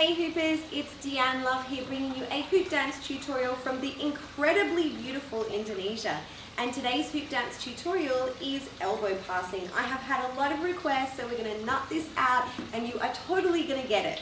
Hey Hoopers, it's Deanne Love here bringing you a hoop dance tutorial from the incredibly beautiful Indonesia. And today's hoop dance tutorial is elbow passing. I have had a lot of requests, so we're going to nut this out and you are totally going to get it.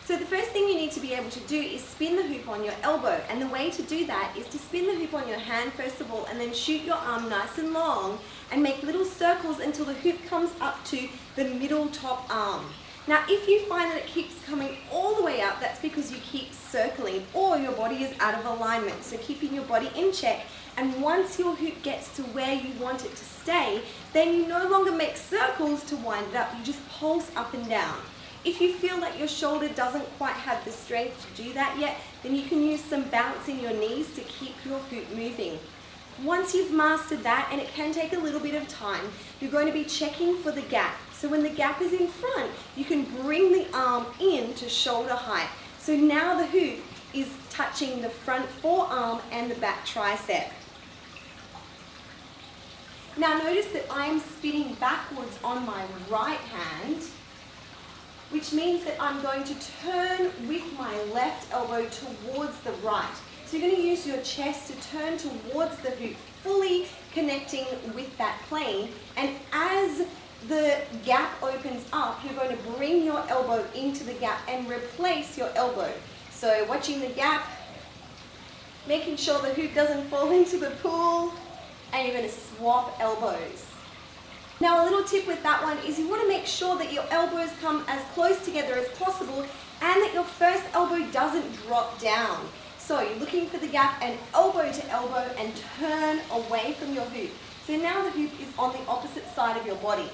So the first thing you need to be able to do is spin the hoop on your elbow, and the way to do that is to spin the hoop on your hand first of all and then shoot your arm nice and long and make little circles until the hoop comes up to the middle top arm. Now if you find that it keeps coming all the way up, that's because you keep circling or your body is out of alignment. So keeping your body in check, and once your hoop gets to where you want it to stay, then you no longer make circles to wind it up, you just pulse up and down. If you feel that your shoulder doesn't quite have the strength to do that yet, then you can use some bounce in your knees to keep your hoop moving. Once you've mastered that, and it can take a little bit of time, you're going to be checking for the gap. So when the gap is in front, you can bring the arm in to shoulder height. So now the hoop is touching the front forearm and the back tricep. Now notice that I am spinning backwards on my right hand, which means that I'm going to turn with my left elbow towards the right. So you're going to use your chest to turn towards the hoop, fully connecting with that plane. And as the gap opens up, you're going to bring your elbow into the gap and replace your elbow. So watching the gap, making sure the hoop doesn't fall into the pool, and you're going to swap elbows. Now a little tip with that one is you want to make sure that your elbows come as close together as possible and that your first elbow doesn't drop down. So you're looking for the gap and elbow to elbow and turn away from your hoop. So now the hoop is on the opposite side of your body.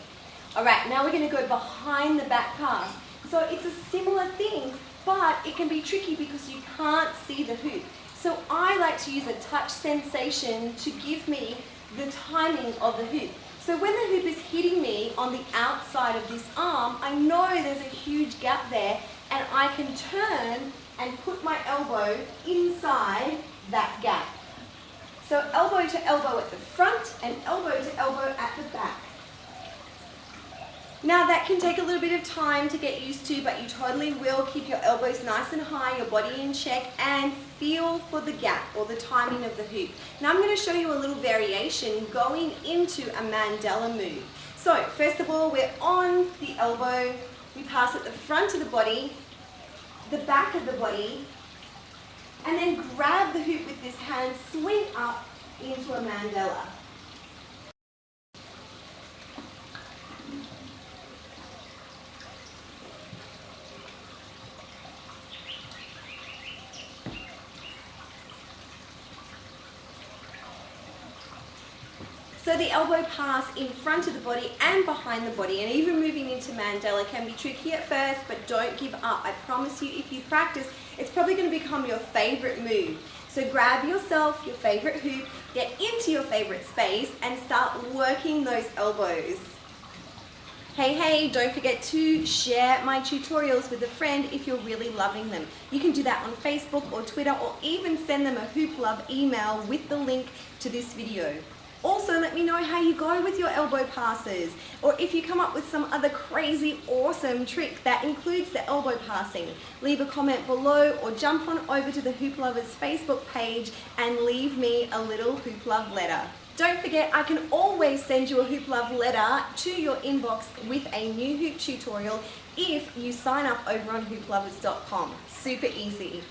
Alright, now we're going to go behind the back pass. So it's a similar thing, but it can be tricky because you can't see the hoop. So I like to use a touch sensation to give me the timing of the hoop. So when the hoop is hitting me on the outside of this arm, I know there's a huge gap there, and I can turn and put my elbow inside that gap. So elbow to elbow at the front and elbow to elbow at the back. Now that can take a little bit of time to get used to, but you totally will. Keep your elbows nice and high, your body in check, and feel for the gap or the timing of the hoop. Now I'm going to show you a little variation going into a Mandela move. So first of all, we're on the elbow, we pass at the front of the body, the back of the body, and then grab the hoop with this hand, swing up into a Mandela. So the elbow pass in front of the body and behind the body, and even moving into Mandela can be tricky at first, but don't give up. I promise you, if you practice, it's probably going to become your favorite move. So grab yourself your favorite hoop, get into your favorite space, and start working those elbows. Hey, don't forget to share my tutorials with a friend if you're really loving them. You can do that on Facebook or Twitter, or even send them a Hoop Love email with the link to this video. Also, let me know how you go with your elbow passes, or if you come up with some other crazy awesome trick that includes the elbow passing. Leave a comment below or jump on over to the Hoop Lovers Facebook page and leave me a little Hoop Love letter. Don't forget, I can always send you a Hoop Love letter to your inbox with a new hoop tutorial if you sign up over on hooplovers.com. Super easy.